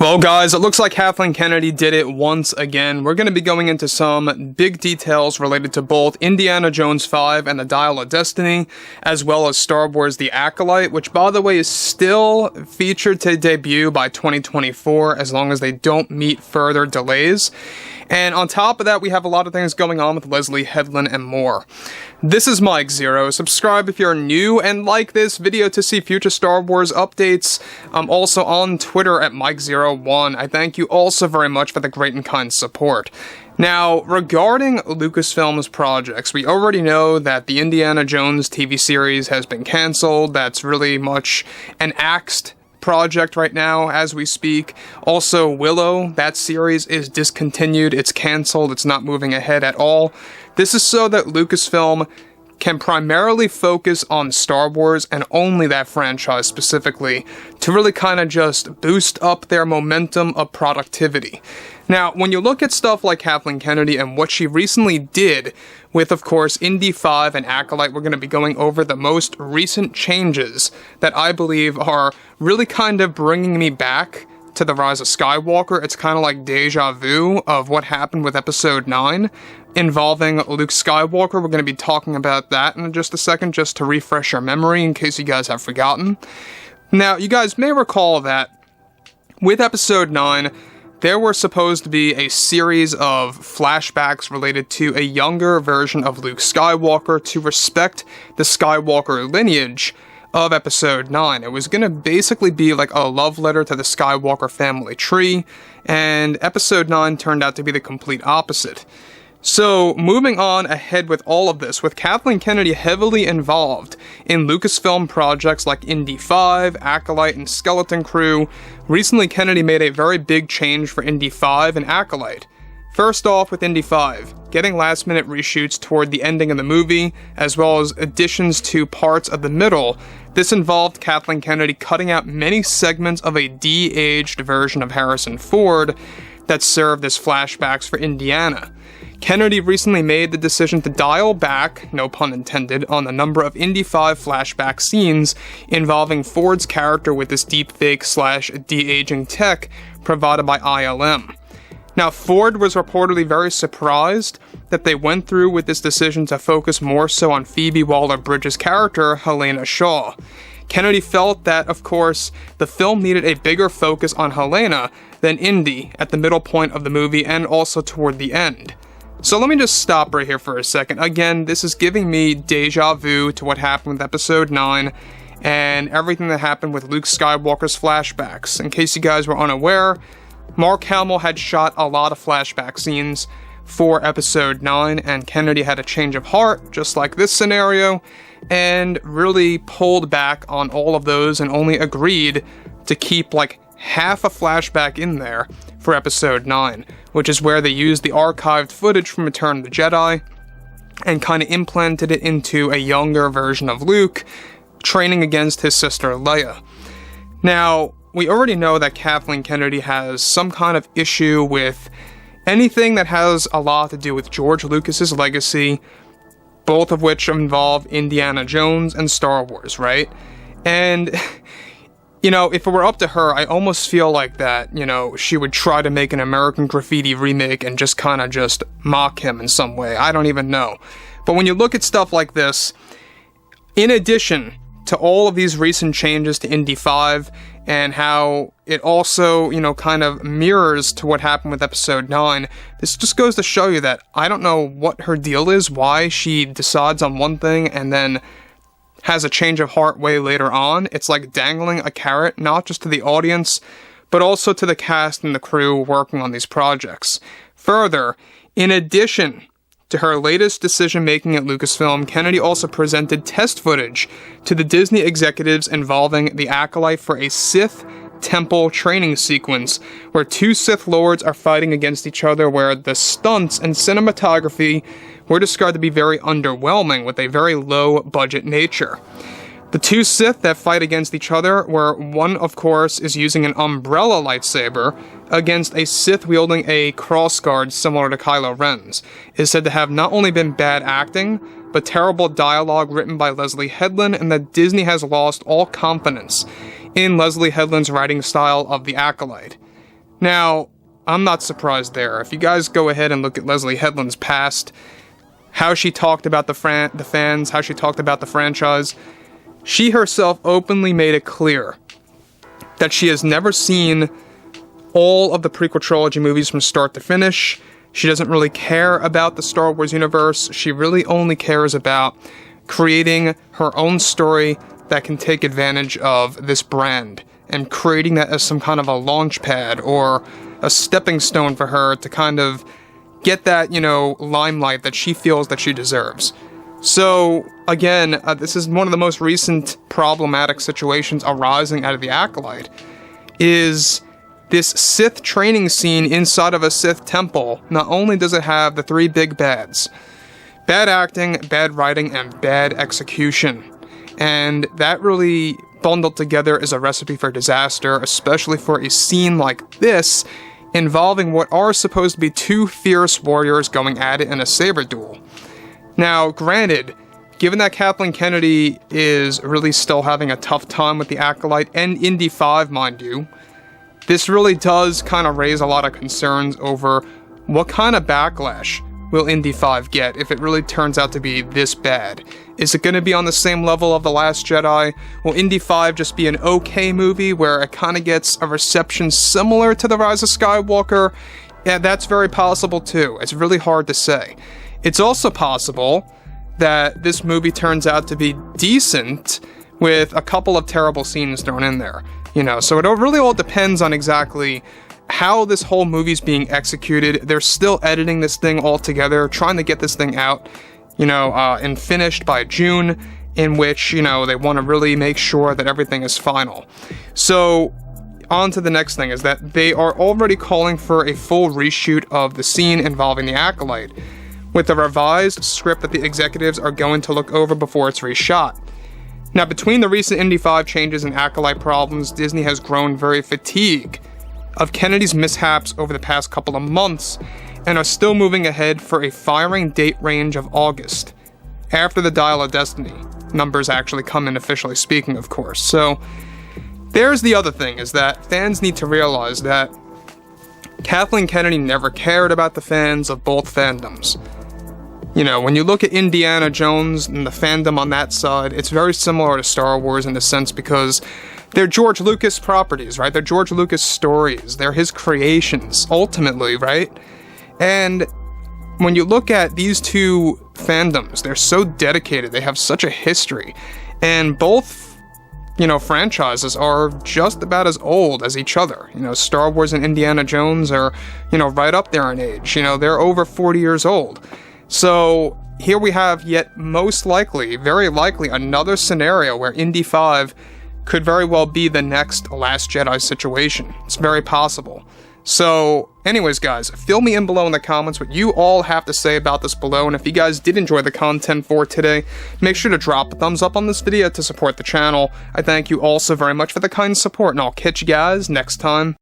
Well guys, it looks like Kathleen Kennedy did it once again. We're going to be going into some big details related to both Indiana Jones 5 and the Dial of Destiny, as well as Star Wars The Acolyte, which by the way is still featured to debut by 2024 as long as they don't meet further delays. And on top of that, we have a lot of things going on with Leslie Headland and more. This is Mike Zero. Subscribe if you're new and like this video to see future Star Wars updates. I'm also on Twitter at Mike01. I thank you also very much for the great and kind support. Now, regarding Lucasfilm's projects, we already know that the Indiana Jones TV series has been cancelled. That's really much an axed project right now as we speak. Also, Willow, that series is discontinued, it's cancelled, it's not moving ahead at all. This is so that Lucasfilm can primarily focus on Star Wars and only that franchise specifically to really kind of just boost up their momentum of productivity. Now, when you look at stuff like Kathleen Kennedy and what she recently did with, of course, Indy 5 and Acolyte, we're going to be going over the most recent changes that I believe are really kind of bringing me back to The Rise of Skywalker. It's kind of like deja vu of what happened with Episode 9 involving Luke Skywalker. We're going to be talking about that in just a second, just to refresh your memory in case you guys have forgotten. Now, you guys may recall that with Episode 9, there were supposed to be a series of flashbacks related to a younger version of Luke Skywalker to respect the Skywalker lineage of Episode 9. It was going to basically be like a love letter to the Skywalker family tree, and Episode 9 turned out to be the complete opposite. So, moving on ahead with all of this, with Kathleen Kennedy heavily involved in Lucasfilm projects like Indy 5, Acolyte, and Skeleton Crew, recently Kennedy made a very big change for Indy 5 and Acolyte. First off, with Indy 5, getting last-minute reshoots toward the ending of the movie, as well as additions to parts of the middle. This involved Kathleen Kennedy cutting out many segments of a de-aged version of Harrison Ford that served as flashbacks for Indiana. Kennedy recently made the decision to dial back, no pun intended, on the number of Indy 5 flashback scenes involving Ford's character with this deepfake / de-aging tech provided by ILM. Now, Ford was reportedly very surprised that they went through with this decision to focus more so on Phoebe Waller-Bridge's character, Helena Shaw. Kennedy felt that, of course, the film needed a bigger focus on Helena than Indy at the middle point of the movie and also toward the end. So let me just stop right here for a second. Again, this is giving me deja vu to what happened with Episode 9 and everything that happened with Luke Skywalker's flashbacks. In case you guys were unaware, Mark Hamill had shot a lot of flashback scenes for Episode 9, and Kennedy had a change of heart, just like this scenario, and really pulled back on all of those and only agreed to keep like half a flashback in there for Episode 9, which is where they used the archived footage from Return of the Jedi and kind of implanted it into a younger version of Luke, training against his sister Leia. Now, we already know that Kathleen Kennedy has some kind of issue with anything that has a lot to do with George Lucas's legacy, both of which involve Indiana Jones and Star Wars, right? And you know, if it were up to her, I almost feel like that, you know, she would try to make an American Graffiti remake and just kind of just mock him in some way. I don't even know. But when you look at stuff like this, in addition to all of these recent changes to Indy 5 and how it also, you know, kind of mirrors to what happened with Episode 9, this just goes to show you that I don't know what her deal is, why she decides on one thing and then has a change of heart way later on. It's like dangling a carrot, not just to the audience, but also to the cast and the crew working on these projects. Further, in addition to her latest decision-making at Lucasfilm, Kennedy also presented test footage to the Disney executives involving the Acolyte for a Sith temple training sequence where two Sith Lords are fighting against each other, where the stunts and cinematography were described to be very underwhelming with a very low-budget nature. The two Sith that fight against each other, where one, of course, is using an umbrella lightsaber against a Sith wielding a crossguard similar to Kylo Ren's, is said to have not only been bad acting, but terrible dialogue written by Leslie Headland, and that Disney has lost all confidence in Leslie Headland's writing style of The Acolyte. Now, I'm not surprised there. If you guys go ahead and look at Leslie Headland's past, how she talked about the fans, how she talked about the franchise, she herself openly made it clear that she has never seen all of the prequel trilogy movies from start to finish. She doesn't really care about the Star Wars universe. She really only cares about creating her own story that can take advantage of this brand and creating that as some kind of a launch pad or a stepping stone for her to kind of get that, limelight that she feels that she deserves. So, again, this is one of the most recent problematic situations arising out of the Acolyte, is this Sith training scene inside of a Sith temple. Not only does it have the three big bads: bad acting, bad writing, and bad execution. And that really bundled together is a recipe for disaster, especially for a scene like this, involving what are supposed to be two fierce warriors going at it in a saber duel. Now, granted, given that Kathleen Kennedy is really still having a tough time with the Acolyte and Indy 5, mind you, this really does kind of raise a lot of concerns over what kind of backlash will Indy 5 get if it really turns out to be this bad. Is it going to be on the same level of The Last Jedi? Will Indy 5 just be an okay movie where it kind of gets a reception similar to The Rise of Skywalker? Yeah, that's very possible too. It's really hard to say. It's also possible that this movie turns out to be decent with a couple of terrible scenes thrown in there. So it really all depends on exactly how this whole movie's being executed. They're still editing this thing all together, trying to get this thing out, and finished by June, in which, they want to really make sure that everything is final. So, on to the next thing, is that they are already calling for a full reshoot of the scene involving the Acolyte, with a revised script that the executives are going to look over before it's reshot. Now, between the recent Indy 5 changes and Acolyte problems, Disney has grown very fatigued of Kennedy's mishaps over the past couple of months, and are still moving ahead for a firing date range of August, after the Dial of Destiny numbers actually come in, officially speaking, of course. So, there's the other thing, is that fans need to realize that Kathleen Kennedy never cared about the fans of both fandoms. When you look at Indiana Jones and the fandom on that side, it's very similar to Star Wars in a sense, because they're George Lucas properties, right? They're George Lucas stories. They're his creations, ultimately, right? And when you look at these two fandoms, they're so dedicated. They have such a history. And both, franchises are just about as old as each other. Star Wars and Indiana Jones are, right up there in age. They're over 40 years old. So here we have yet most likely, very likely, another scenario where Indy 5 could very well be the next Last Jedi situation. It's very possible. So, anyways guys, fill me in below in the comments what you all have to say about this below, and if you guys did enjoy the content for today, make sure to drop a thumbs up on this video to support the channel. I thank you all so very much for the kind support, and I'll catch you guys next time.